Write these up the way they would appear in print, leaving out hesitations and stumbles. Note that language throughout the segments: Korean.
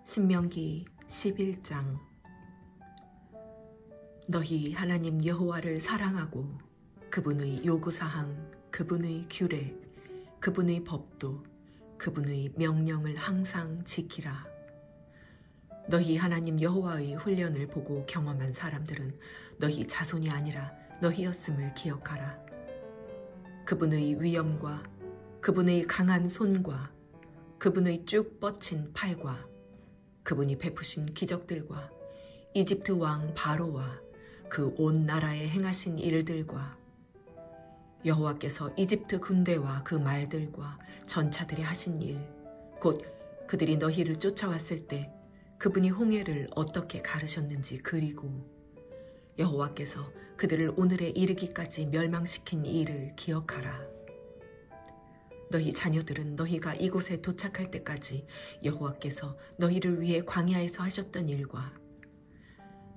신명기 11장. 너희 하나님 여호와를 사랑하고 그분의 요구사항, 그분의 규례, 그분의 법도, 그분의 명령을 항상 지키라. 너희 하나님 여호와의 훈련을 보고 경험한 사람들은 너희 자손이 아니라 너희였음을 기억하라. 그분의 위엄과 그분의 강한 손과 그분의 쭉 뻗친 팔과 그분이 베푸신 기적들과 이집트 왕 바로와 그 온 나라에 행하신 일들과 여호와께서 이집트 군대와 그 말들과 전차들이 하신 일, 곧 그들이 너희를 쫓아왔을 때 그분이 홍해를 어떻게 가르셨는지 그리고 여호와께서 그들을 오늘에 이르기까지 멸망시킨 일을 기억하라. 너희 자녀들은 너희가 이곳에 도착할 때까지 여호와께서 너희를 위해 광야에서 하셨던 일과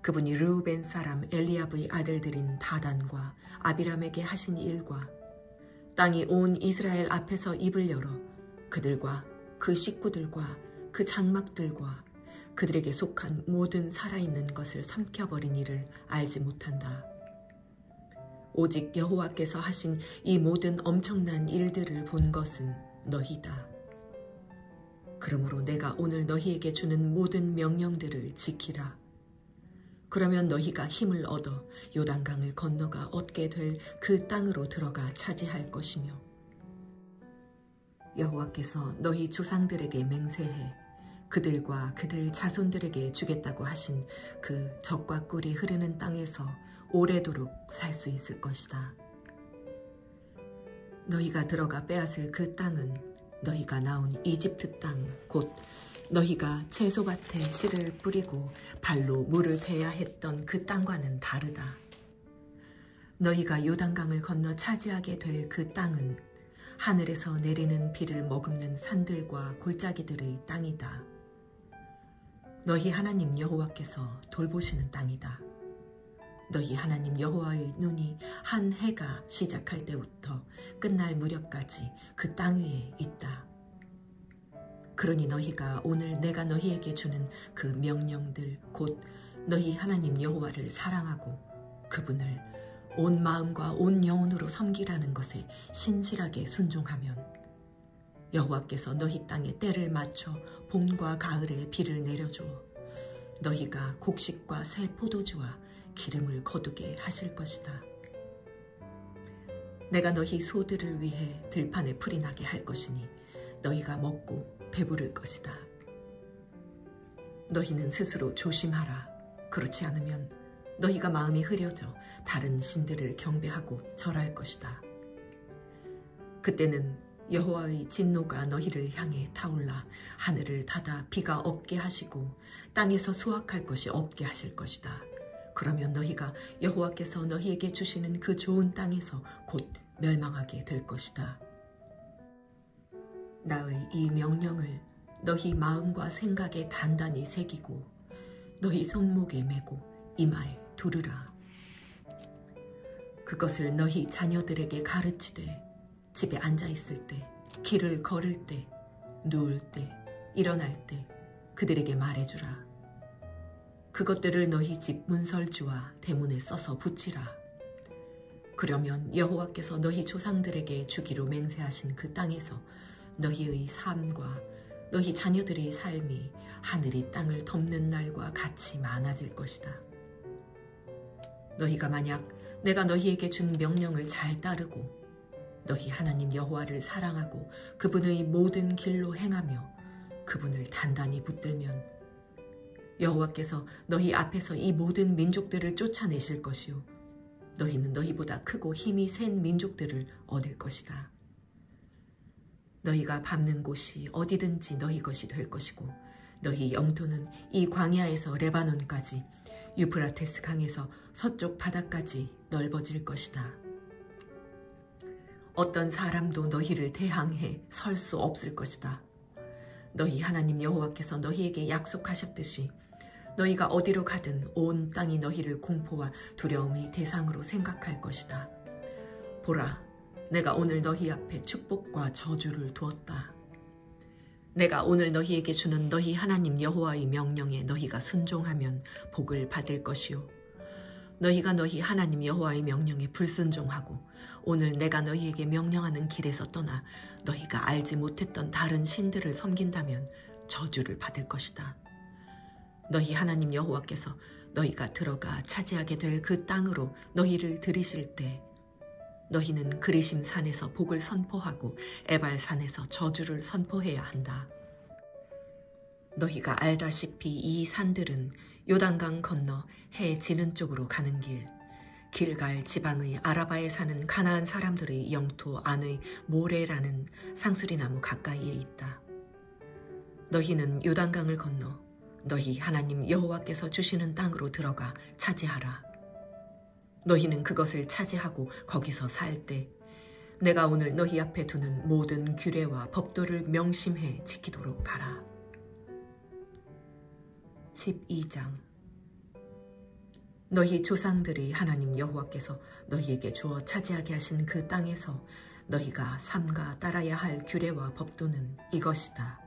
그분이 르우벤 사람 엘리압의 아들들인 다단과 아비람에게 하신 일과 땅이 온 이스라엘 앞에서 입을 열어 그들과 그 식구들과 그 장막들과 그들에게 속한 모든 살아있는 것을 삼켜버린 일을 알지 못한다. 오직 여호와께서 하신 이 모든 엄청난 일들을 본 것은 너희다. 그러므로 내가 오늘 너희에게 주는 모든 명령들을 지키라. 그러면 너희가 힘을 얻어 요단강을 건너가 얻게 될 그 땅으로 들어가 차지할 것이며 여호와께서 너희 조상들에게 맹세해 그들과 그들 자손들에게 주겠다고 하신 그 젖과 꿀이 흐르는 땅에서 오래도록 살 수 있을 것이다. 너희가 들어가 빼앗을 그 땅은 너희가 나온 이집트 땅, 곧 너희가 채소밭에 씨를 뿌리고 발로 물을 대야 했던 그 땅과는 다르다. 너희가 요단강을 건너 차지하게 될 그 땅은 하늘에서 내리는 비를 머금는 산들과 골짜기들의 땅이다. 너희 하나님 여호와께서 돌보시는 땅이다. 너희 하나님 여호와의 눈이 한 해가 시작할 때부터 끝날 무렵까지 그 땅 위에 있다. 그러니 너희가 오늘 내가 너희에게 주는 그 명령들 곧 너희 하나님 여호와를 사랑하고 그분을 온 마음과 온 영혼으로 섬기라는 것에 신실하게 순종하면 여호와께서 너희 땅에 때를 맞춰 봄과 가을에 비를 내려줘 너희가 곡식과 새 포도주와 기름을 거두게 하실 것이다. 내가 너희 소들을 위해 들판에 풀이 나게 할 것이니 너희가 먹고 배부를 것이다. 너희는 스스로 조심하라. 그렇지 않으면 너희가 마음이 흐려져 다른 신들을 경배하고 절할 것이다. 그때는 여호와의 진노가 너희를 향해 타올라 하늘을 닫아 비가 없게 하시고 땅에서 수확할 것이 없게 하실 것이다. 그러면 너희가 여호와께서 너희에게 주시는 그 좋은 땅에서 곧 멸망하게 될 것이다. 나의 이 명령을 너희 마음과 생각에 단단히 새기고 너희 손목에 메고 이마에 두르라. 그것을 너희 자녀들에게 가르치되 집에 앉아있을 때, 길을 걸을 때, 누울 때, 일어날 때 그들에게 말해주라. 그것들을 너희 집 문설주와 대문에 써서 붙이라. 그러면 여호와께서 너희 조상들에게 주기로 맹세하신 그 땅에서 너희의 삶과 너희 자녀들의 삶이 하늘이 땅을 덮는 날과 같이 많아질 것이다. 너희가 만약 내가 너희에게 준 명령을 잘 따르고 너희 하나님 여호와를 사랑하고 그분의 모든 길로 행하며 그분을 단단히 붙들면 여호와께서 너희 앞에서 이 모든 민족들을 쫓아내실 것이요 너희는 너희보다 크고 힘이 센 민족들을 얻을 것이다. 너희가 밟는 곳이 어디든지 너희 것이 될 것이고 너희 영토는 이 광야에서 레바논까지 유프라테스 강에서 서쪽 바다까지 넓어질 것이다. 어떤 사람도 너희를 대항해 설 수 없을 것이다. 너희 하나님 여호와께서 너희에게 약속하셨듯이 너희가 어디로 가든 온 땅이 너희를 공포와 두려움의 대상으로 생각할 것이다. 보라, 내가 오늘 너희 앞에 축복과 저주를 두었다. 내가 오늘 너희에게 주는 너희 하나님 여호와의 명령에 너희가 순종하면 복을 받을 것이요. 너희가 너희 하나님 여호와의 명령에 불순종하고 오늘 내가 너희에게 명령하는 길에서 떠나 너희가 알지 못했던 다른 신들을 섬긴다면 저주를 받을 것이다. 너희 하나님 여호와께서 너희가 들어가 차지하게 될 그 땅으로 너희를 들이실 때 너희는 그리심 산에서 복을 선포하고 에발 산에서 저주를 선포해야 한다. 너희가 알다시피 이 산들은 요단강 건너 해 지는 쪽으로 가는 길, 길갈 지방의 아라바에 사는 가나안 사람들의 영토 안의 모레라는 상수리나무 가까이에 있다. 너희는 요단강을 건너 너희 하나님 여호와께서 주시는 땅으로 들어가 차지하라. 너희는 그것을 차지하고 거기서 살 때 내가 오늘 너희 앞에 두는 모든 규례와 법도를 명심해 지키도록 하라. 12장. 너희 조상들의 하나님 여호와께서 너희에게 주어 차지하게 하신 그 땅에서 너희가 삼가 따라야 할 규례와 법도는 이것이다.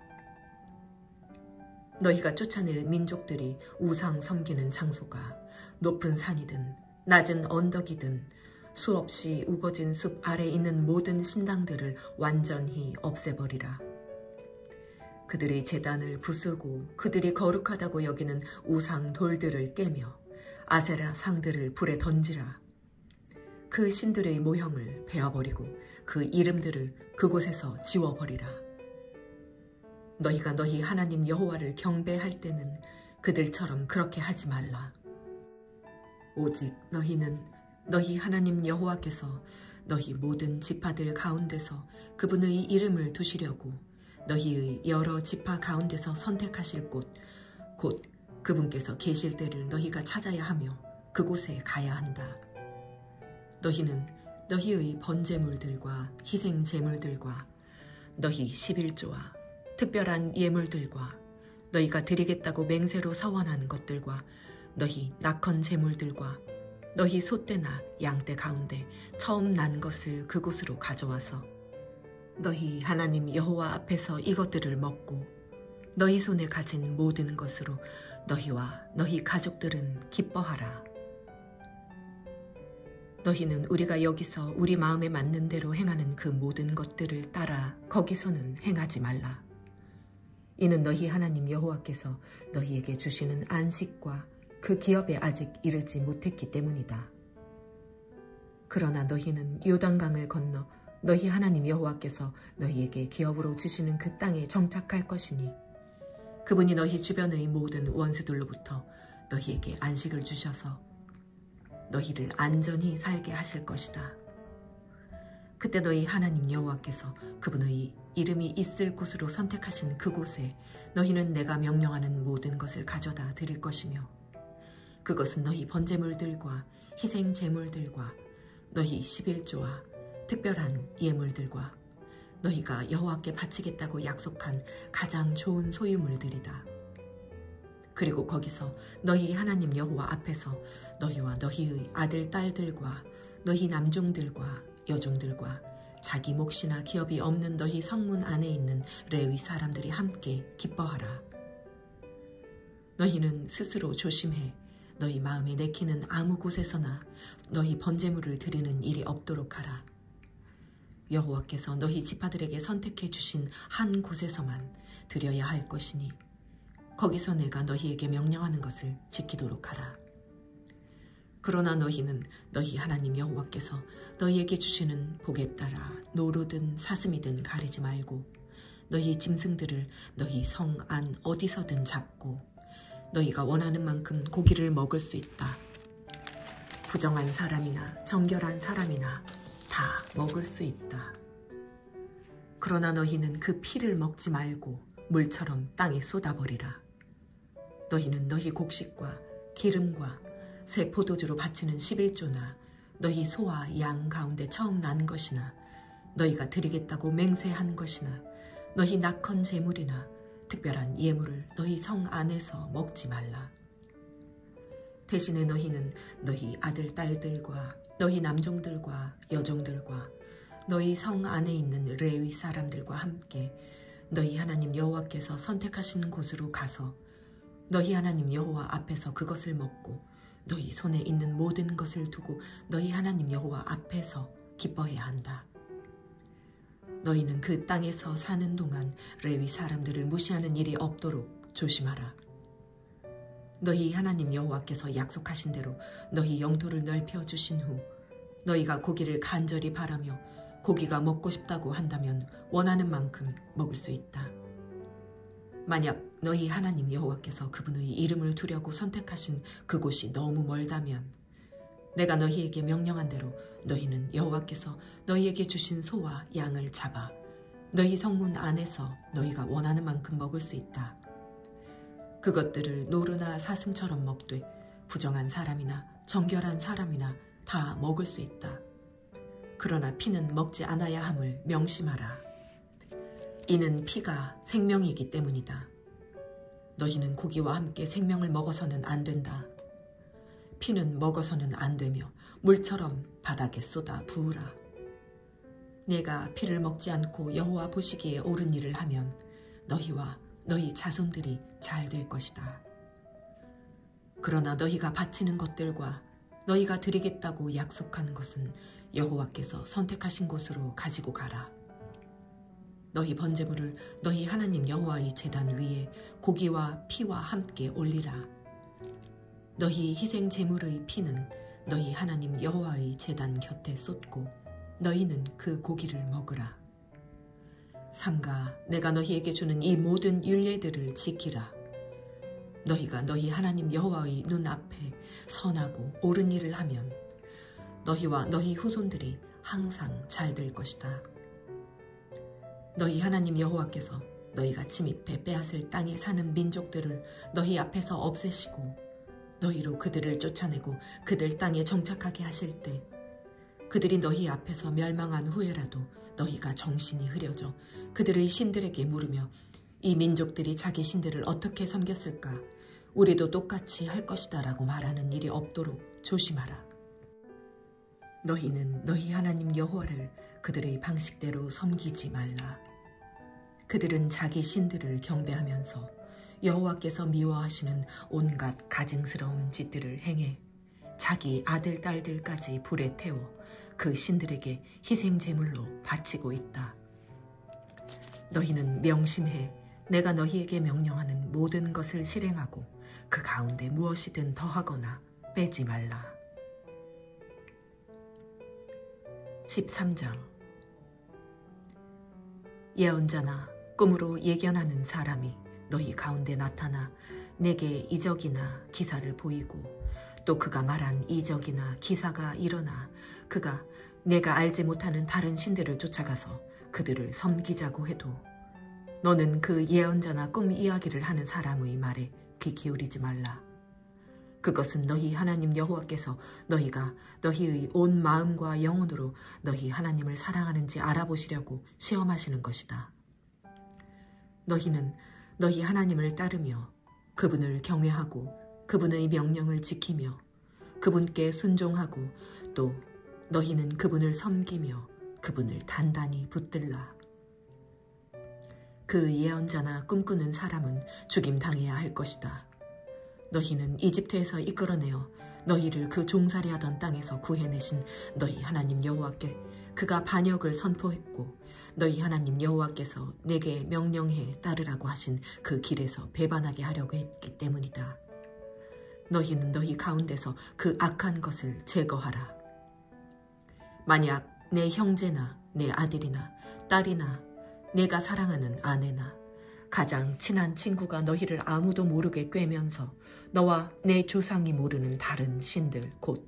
너희가 쫓아낼 민족들이 우상 섬기는 장소가 높은 산이든 낮은 언덕이든 수없이 우거진 숲 아래 있는 모든 신당들을 완전히 없애버리라. 그들의 제단을 부수고 그들이 거룩하다고 여기는 우상 돌들을 깨며 아세라 상들을 불에 던지라. 그 신들의 모형을 베어버리고 그 이름들을 그곳에서 지워버리라. 너희가 너희 하나님 여호와를 경배할 때는 그들처럼 그렇게 하지 말라. 오직 너희는 너희 하나님 여호와께서 너희 모든 지파들 가운데서 그분의 이름을 두시려고 너희의 여러 지파 가운데서 선택하실 곳, 곧 그분께서 계실 때를 너희가 찾아야 하며 그곳에 가야 한다. 너희는 너희의 번제물들과 희생제물들과 너희 11조와 특별한 예물들과 너희가 드리겠다고 맹세로 서원한 것들과 너희 낙헌 제물들과 너희 소떼나 양떼 가운데 처음 난 것을 그곳으로 가져와서 너희 하나님 여호와 앞에서 이것들을 먹고 너희 손에 가진 모든 것으로 너희와 너희 가족들은 기뻐하라. 너희는 우리가 여기서 우리 마음에 맞는 대로 행하는 그 모든 것들을 따라 거기서는 행하지 말라. 이는 너희 하나님 여호와께서 너희에게 주시는 안식과 그 기업에 아직 이르지 못했기 때문이다. 그러나 너희는 요단강을 건너 너희 하나님 여호와께서 너희에게 기업으로 주시는 그 땅에 정착할 것이니 그분이 너희 주변의 모든 원수들로부터 너희에게 안식을 주셔서 너희를 안전히 살게 하실 것이다. 그때 너희 하나님 여호와께서 그분의 이름이 있을 곳으로 선택하신 그곳에 너희는 내가 명령하는 모든 것을 가져다 드릴 것이며 그것은 너희 번제물들과 희생제물들과 너희 11조와 특별한 예물들과 너희가 여호와께 바치겠다고 약속한 가장 좋은 소유물들이다. 그리고 거기서 너희 하나님 여호와 앞에서 너희와 너희의 아들, 딸들과 너희 남종들과 여종들과 자기 몫이나 기업이 없는 너희 성문 안에 있는 레위 사람들이 함께 기뻐하라. 너희는 스스로 조심해 너희 마음에 내키는 아무 곳에서나 너희 번제물을 드리는 일이 없도록 하라. 여호와께서 너희 지파들에게 선택해 주신 한 곳에서만 드려야 할 것이니 거기서 내가 너희에게 명령하는 것을 지키도록 하라. 그러나 너희는 너희 하나님 여호와께서 너희에게 주시는 복에 따라 노루든 사슴이든 가리지 말고 너희 짐승들을 너희 성 안 어디서든 잡고 너희가 원하는 만큼 고기를 먹을 수 있다. 부정한 사람이나 정결한 사람이나 다 먹을 수 있다. 그러나 너희는 그 피를 먹지 말고 물처럼 땅에 쏟아버리라. 너희는 너희 곡식과 기름과 새 포도주로 바치는 11조나 너희 소와 양 가운데 처음 난 것이나 너희가 드리겠다고 맹세한 것이나 너희 낙헌 제물이나 특별한 예물을 너희 성 안에서 먹지 말라. 대신에 너희는 너희 아들, 딸들과 너희 남종들과 여종들과 너희 성 안에 있는 레위 사람들과 함께 너희 하나님 여호와께서 선택하신 곳으로 가서 너희 하나님 여호와 앞에서 그것을 먹고 너희 손에 있는 모든 것을 두고 너희 하나님 여호와 앞에서 기뻐해야 한다. 너희는 그 땅에서 사는 동안 레위 사람들을 무시하는 일이 없도록 조심하라. 너희 하나님 여호와께서 약속하신 대로 너희 영토를 넓혀 주신 후 너희가 고기를 간절히 바라며 고기가 먹고 싶다고 한다면 원하는 만큼 먹을 수 있다. 만약 너희 하나님 여호와께서 그분의 이름을 두려고 선택하신 그곳이 너무 멀다면 내가 너희에게 명령한 대로 너희는 여호와께서 너희에게 주신 소와 양을 잡아 너희 성문 안에서 너희가 원하는 만큼 먹을 수 있다. 그것들을 노루나 사슴처럼 먹되 부정한 사람이나 정결한 사람이나 다 먹을 수 있다. 그러나 피는 먹지 않아야 함을 명심하라. 이는 피가 생명이기 때문이다. 너희는 고기와 함께 생명을 먹어서는 안 된다. 피는 먹어서는 안 되며 물처럼 바닥에 쏟아 부으라. 내가 피를 먹지 않고 여호와 보시기에 옳은 일을 하면 너희와 너희 자손들이 잘 될 것이다. 그러나 너희가 바치는 것들과 너희가 드리겠다고 약속한 것은 여호와께서 선택하신 곳으로 가지고 가라. 너희 번제물을 너희 하나님 여호와의 제단 위에 고기와 피와 함께 올리라. 너희 희생 제물의 피는 너희 하나님 여호와의 제단 곁에 쏟고 너희는 그 고기를 먹으라. 삼가 내가 너희에게 주는 이 모든 율례들을 지키라. 너희가 너희 하나님 여호와의 눈앞에 선하고 옳은 일을 하면 너희와 너희 후손들이 항상 잘 될 것이다. 너희 하나님 여호와께서 너희가 침입해 빼앗을 땅에 사는 민족들을 너희 앞에서 없애시고 너희로 그들을 쫓아내고 그들 땅에 정착하게 하실 때 그들이 너희 앞에서 멸망한 후에라도 너희가 정신이 흐려져 그들의 신들에게 물으며 이 민족들이 자기 신들을 어떻게 섬겼을까? 우리도 똑같이 할 것이다 라고 말하는 일이 없도록 조심하라. 너희는 너희 하나님 여호와를 그들의 방식대로 섬기지 말라. 그들은 자기 신들을 경배하면서 여호와께서 미워하시는 온갖 가증스러운 짓들을 행해 자기 아들 딸들까지 불에 태워 그 신들에게 희생제물로 바치고 있다. 너희는 명심해 내가 너희에게 명령하는 모든 것을 실행하고 그 가운데 무엇이든 더하거나 빼지 말라. 13장 예언자나 꿈으로 예견하는 사람이 너희 가운데 나타나 내게 이적이나 기사를 보이고 또 그가 말한 이적이나 기사가 일어나 그가 내가 알지 못하는 다른 신들을 쫓아가서 그들을 섬기자고 해도 너는 그 예언자나 꿈 이야기를 하는 사람의 말에 귀 기울이지 말라. 그것은 너희 하나님 여호와께서 너희가 너희의 온 마음과 영혼으로 너희 하나님을 사랑하는지 알아보시려고 시험하시는 것이다. 너희는 너희 하나님을 따르며 그분을 경외하고 그분의 명령을 지키며 그분께 순종하고 또 너희는 그분을 섬기며 그분을 단단히 붙들라. 그 예언자나 꿈꾸는 사람은 죽임당해야 할 것이다. 너희는 이집트에서 이끌어내어 너희를 그 종살이하던 땅에서 구해내신 너희 하나님 여호와께 그가 반역을 선포했고 너희 하나님 여호와께서 내게 명령해 따르라고 하신 그 길에서 배반하게 하려고 했기 때문이다. 너희는 너희 가운데서 그 악한 것을 제거하라. 만약 내 형제나 내 아들이나 딸이나 내가 사랑하는 아내나 가장 친한 친구가 너희를 아무도 모르게 꿰면서 너와 내 조상이 모르는 다른 신들 곧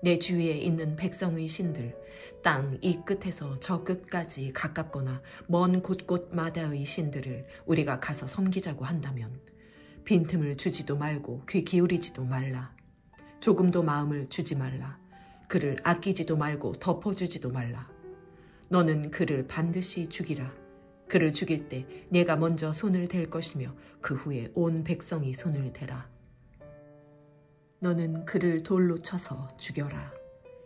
내 주위에 있는 백성의 신들 땅 이 끝에서 저 끝까지 가깝거나 먼 곳곳마다의 신들을 우리가 가서 섬기자고 한다면 빈틈을 주지도 말고 귀 기울이지도 말라. 조금도 마음을 주지 말라. 그를 아끼지도 말고 덮어주지도 말라. 너는 그를 반드시 죽이라. 그를 죽일 때 내가 먼저 손을 댈 것이며 그 후에 온 백성이 손을 대라. 너는 그를 돌로 쳐서 죽여라.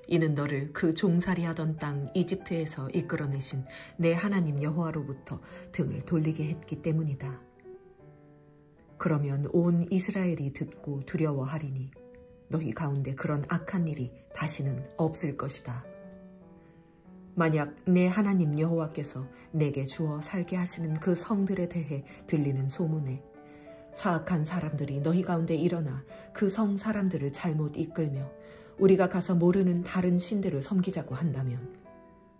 이는 너를 그 종살이하던 땅 이집트에서 이끌어내신 내 하나님 여호와로부터 등을 돌리게 했기 때문이다. 그러면 온 이스라엘이 듣고 두려워하리니 너희 가운데 그런 악한 일이 다시는 없을 것이다. 만약 내 하나님 여호와께서 내게 주어 살게 하시는 그 성들에 대해 들리는 소문에 사악한 사람들이 너희 가운데 일어나 그 성 사람들을 잘못 이끌며 우리가 가서 모르는 다른 신들을 섬기자고 한다면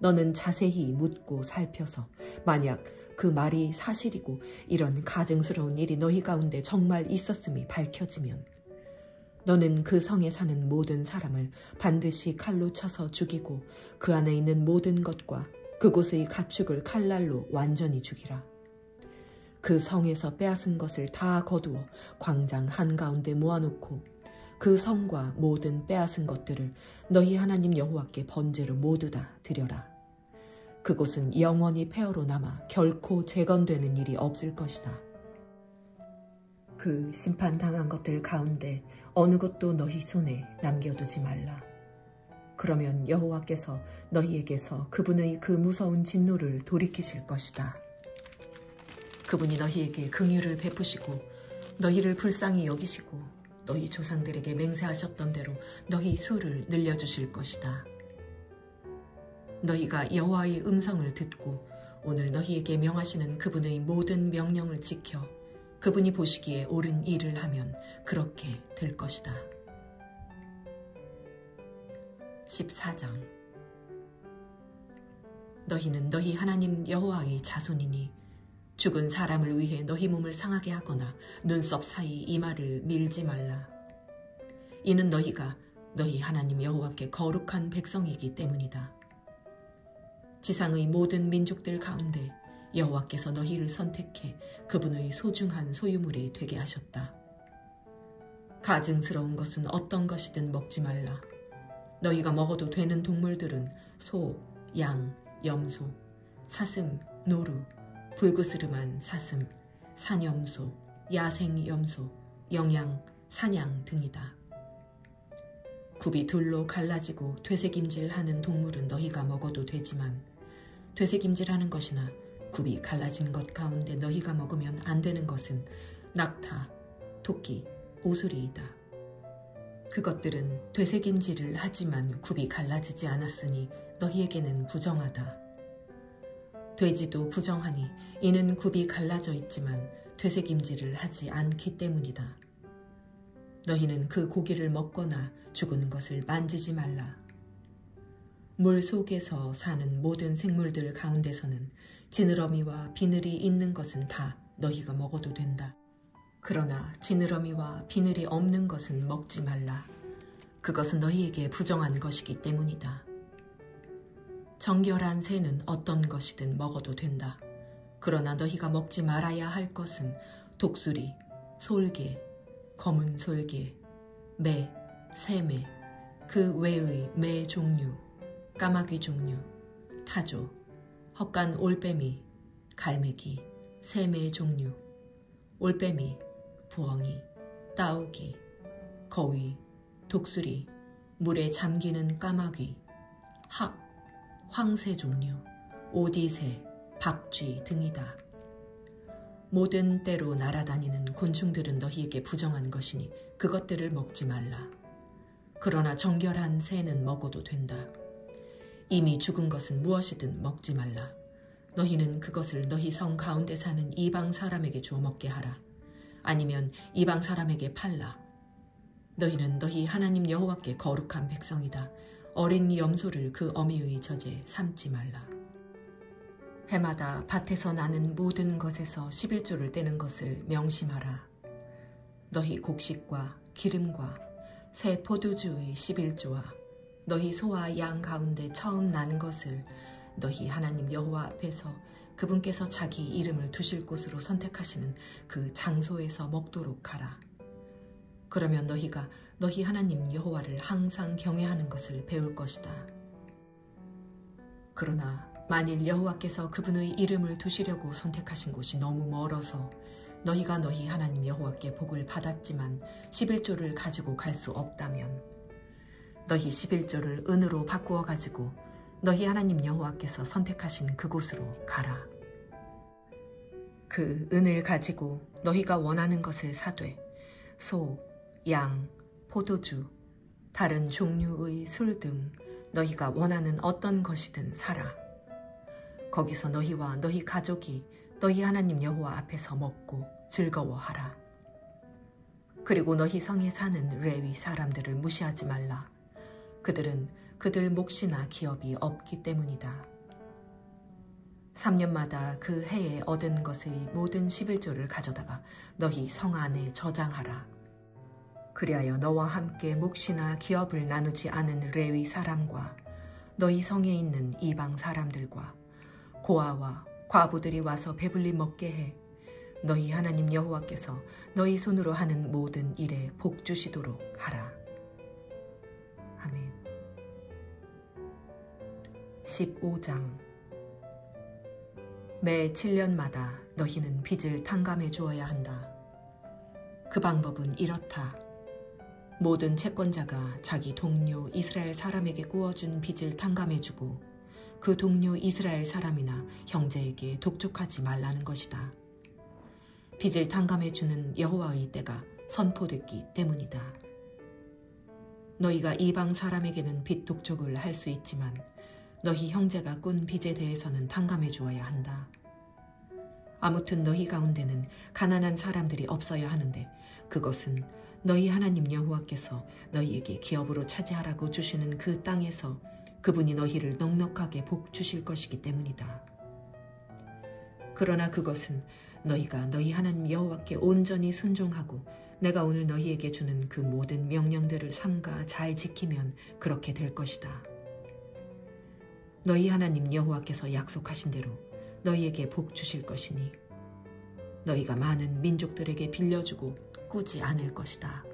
너는 자세히 묻고 살펴서 만약 그 말이 사실이고 이런 가증스러운 일이 너희 가운데 정말 있었음이 밝혀지면 너는 그 성에 사는 모든 사람을 반드시 칼로 쳐서 죽이고 그 안에 있는 모든 것과 그곳의 가축을 칼날로 완전히 죽이라. 그 성에서 빼앗은 것을 다 거두어 광장 한가운데 모아놓고 그 성과 모든 빼앗은 것들을 너희 하나님 여호와께 번제로 모두 다 드려라. 그곳은 영원히 폐허로 남아 결코 재건되는 일이 없을 것이다. 그 심판당한 것들 가운데 어느 것도 너희 손에 남겨두지 말라. 그러면 여호와께서 너희에게서 그분의 그 무서운 진노를 돌이키실 것이다. 그분이 너희에게 긍휼을 베푸시고 너희를 불쌍히 여기시고 너희 조상들에게 맹세하셨던 대로 너희 수를 늘려주실 것이다. 너희가 여호와의 음성을 듣고 오늘 너희에게 명하시는 그분의 모든 명령을 지켜 그분이 보시기에 옳은 일을 하면 그렇게 될 것이다. 14장. 너희는 너희 하나님 여호와의 자손이니 죽은 사람을 위해 너희 몸을 상하게 하거나 눈썹 사이 이마를 밀지 말라. 이는 너희가 너희 하나님 여호와께 거룩한 백성이기 때문이다. 지상의 모든 민족들 가운데 여호와께서 너희를 선택해 그분의 소중한 소유물이 되게 하셨다. 가증스러운 것은 어떤 것이든 먹지 말라. 너희가 먹어도 되는 동물들은 소, 양, 염소, 사슴, 노루, 불그스름한 사슴, 산염소, 야생염소, 영양, 사냥 등이다. 굽이 둘로 갈라지고 되새김질하는 동물은 너희가 먹어도 되지만 되새김질하는 것이나 굽이 갈라진 것 가운데 너희가 먹으면 안 되는 것은 낙타, 토끼, 오소리이다. 그것들은 되새김질을 하지만 굽이 갈라지지 않았으니 너희에게는 부정하다. 돼지도 부정하니 이는 굽이 갈라져 있지만 되새김질을 하지 않기 때문이다. 너희는 그 고기를 먹거나 죽은 것을 만지지 말라. 물 속에서 사는 모든 생물들 가운데서는 지느러미와 비늘이 있는 것은 다 너희가 먹어도 된다. 그러나 지느러미와 비늘이 없는 것은 먹지 말라. 그것은 너희에게 부정한 것이기 때문이다. 정결한 새는 어떤 것이든 먹어도 된다. 그러나 너희가 먹지 말아야 할 것은 독수리, 솔개, 검은 솔개, 매, 새매, 그 외의 매 종류, 까마귀 종류, 타조, 헛간 올빼미, 갈매기, 새매 종류, 올빼미, 부엉이, 따오기, 거위, 독수리, 물에 잠기는 까마귀, 학, 황새 종류, 오디새, 박쥐 등이다. 모든 때로 날아다니는 곤충들은 너희에게 부정한 것이니 그것들을 먹지 말라. 그러나 정결한 새는 먹어도 된다. 이미 죽은 것은 무엇이든 먹지 말라. 너희는 그것을 너희 성 가운데 사는 이방 사람에게 주어 먹게 하라. 아니면 이방 사람에게 팔라. 너희는 너희 하나님 여호와께 거룩한 백성이다. 어린 염소를 그 어미의 젖에 삼지 말라. 해마다 밭에서 나는 모든 것에서 11조를 떼는 것을 명심하라. 너희 곡식과 기름과 새 포도주의 11조와 너희 소와 양 가운데 처음 난 것을 너희 하나님 여호와 앞에서 그분께서 자기 이름을 두실 곳으로 선택하시는 그 장소에서 먹도록 하라. 그러면 너희가 너희 하나님 여호와를 항상 경외하는 것을 배울 것이다. 그러나 만일 여호와께서 그분의 이름을 두시려고 선택하신 곳이 너무 멀어서 너희가 너희 하나님 여호와께 복을 받았지만 11조를 가지고 갈 수 없다면 너희 11조를 은으로 바꾸어 가지고 너희 하나님 여호와께서 선택하신 그곳으로 가라. 그 은을 가지고 너희가 원하는 것을 사되 소, 양, 포도주, 다른 종류의 술 등 너희가 원하는 어떤 것이든 사라. 거기서 너희와 너희 가족이 너희 하나님 여호와 앞에서 먹고 즐거워하라. 그리고 너희 성에 사는 레위 사람들을 무시하지 말라. 그들은 그들 몫이나 기업이 없기 때문이다. 3년마다 그 해에 얻은 것의 모든 11조를 가져다가 너희 성 안에 저장하라. 그리하여 너와 함께 몫이나 기업을 나누지 않은 레위 사람과 너희 성에 있는 이방 사람들과 고아와 과부들이 와서 배불리 먹게 해 너희 하나님 여호와께서 너희 손으로 하는 모든 일에 복 주시도록 하라. 아멘. 15장. 매 7년마다 너희는 빚을 탕감해 주어야 한다. 그 방법은 이렇다. 모든 채권자가 자기 동료 이스라엘 사람에게 구워준 빚을 탕감해주고 그 동료 이스라엘 사람이나 형제에게 독촉하지 말라는 것이다. 빚을 탕감해주는 여호와의 때가 선포됐기 때문이다. 너희가 이방 사람에게는 빚 독촉을 할 수 있지만 너희 형제가 꾼 빚에 대해서는 탕감해 주어야 한다. 아무튼 너희 가운데는 가난한 사람들이 없어야 하는데 그것은 너희 하나님 여호와께서 너희에게 기업으로 차지하라고 주시는 그 땅에서 그분이 너희를 넉넉하게 복 주실 것이기 때문이다. 그러나 그것은 너희가 너희 하나님 여호와께 온전히 순종하고 내가 오늘 너희에게 주는 그 모든 명령들을 삼가 잘 지키면 그렇게 될 것이다. 너희 하나님 여호와께서 약속하신 대로 너희에게 복 주실 것이니 너희가 많은 민족들에게 빌려주고 꾸지 않을 것이다.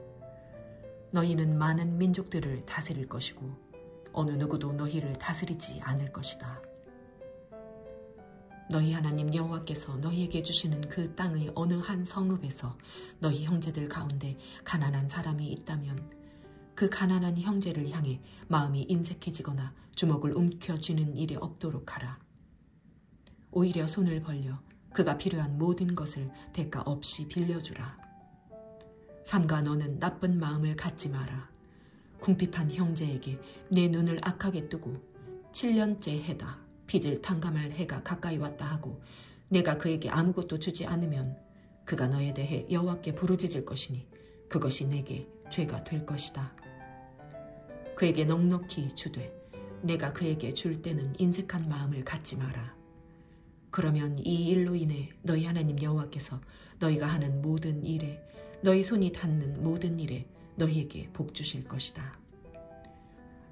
너희는 많은 민족들을 다스릴 것이고 어느 누구도 너희를 다스리지 않을 것이다. 너희 하나님 여호와께서 너희에게 주시는 그 땅의 어느 한 성읍에서 너희 형제들 가운데 가난한 사람이 있다면 그 가난한 형제를 향해 마음이 인색해지거나 주먹을 움켜쥐는 일이 없도록 하라. 오히려 손을 벌려 그가 필요한 모든 것을 대가 없이 빌려주라. 삼가 너는 나쁜 마음을 갖지 마라. 궁핍한 형제에게 내 눈을 악하게 뜨고 7년째 해다 빚을 탕감할 해가 가까이 왔다 하고 내가 그에게 아무것도 주지 않으면 그가 너에 대해 여호와께 부르짖을 것이니 그것이 내게 죄가 될 것이다. 그에게 넉넉히 주되 내가 그에게 줄 때는 인색한 마음을 갖지 마라. 그러면 이 일로 인해 너희 하나님 여호와께서 너희가 하는 모든 일에 너희 손이 닿는 모든 일에 너희에게 복 주실 것이다.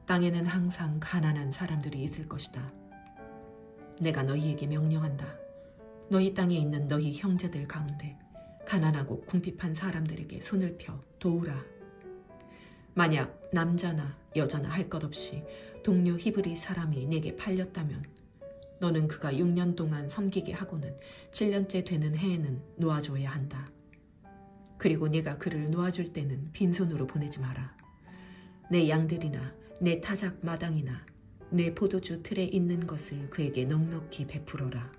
땅에는 항상 가난한 사람들이 있을 것이다. 내가 너희에게 명령한다. 너희 땅에 있는 너희 형제들 가운데 가난하고 궁핍한 사람들에게 손을 펴 도우라. 만약 남자나 여자나 할 것 없이 동료 히브리 사람이 내게 팔렸다면 너는 그가 6년 동안 섬기게 하고는 7년째 되는 해에는 놓아줘야 한다. 그리고 네가 그를 놓아줄 때는 빈손으로 보내지 마라. 내 양들이나 내 타작 마당이나 내 포도주 틀에 있는 것을 그에게 넉넉히 베풀어라.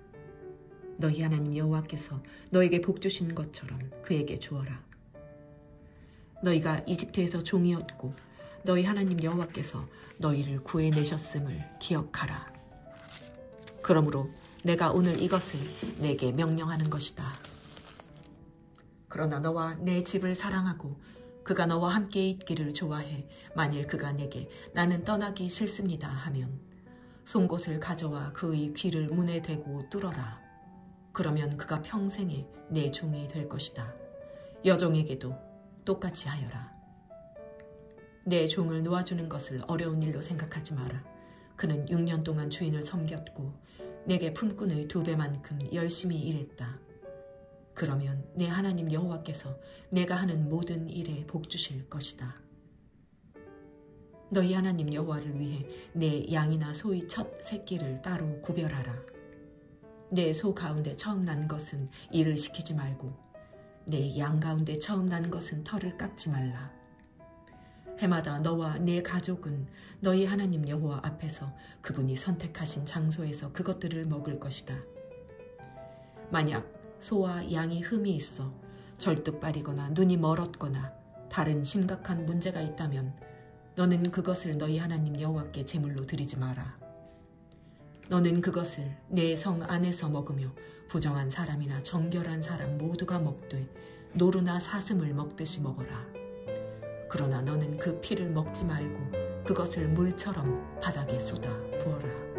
너희 하나님 여호와께서 너에게 복 주신 것처럼 그에게 주어라. 너희가 이집트에서 종이었고 너희 하나님 여호와께서 너희를 구해내셨음을 기억하라. 그러므로 내가 오늘 이것을 내게 명령하는 것이다. 그러나 너와 내 집을 사랑하고 그가 너와 함께 있기를 좋아해 만일 그가 내게 나는 떠나기 싫습니다 하면 송곳을 가져와 그의 귀를 문에 대고 뚫어라. 그러면 그가 평생에 내 종이 될 것이다. 여종에게도 똑같이 하여라. 내 종을 놓아주는 것을 어려운 일로 생각하지 마라. 그는 6년 동안 주인을 섬겼고 내게 품꾼의 2배만큼 열심히 일했다. 그러면 내 하나님 여호와께서 내가 하는 모든 일에 복 주실 것이다. 너희 하나님 여호와를 위해 내 양이나 소의 첫 새끼를 따로 구별하라. 내 소 가운데 처음 난 것은 일을 시키지 말고 내 양 가운데 처음 난 것은 털을 깎지 말라. 해마다 너와 네 가족은 너희 하나님 여호와 앞에서 그분이 선택하신 장소에서 그것들을 먹을 것이다. 만약 소와 양이 흠이 있어 절뚝발이거나 눈이 멀었거나 다른 심각한 문제가 있다면 너는 그것을 너희 하나님 여호와께 제물로 드리지 마라. 너는 그것을 내 성 안에서 먹으며 부정한 사람이나 정결한 사람 모두가 먹되 노루나 사슴을 먹듯이 먹어라. 그러나 너는 그 피를 먹지 말고 그것을 물처럼 바닥에 쏟아 부어라.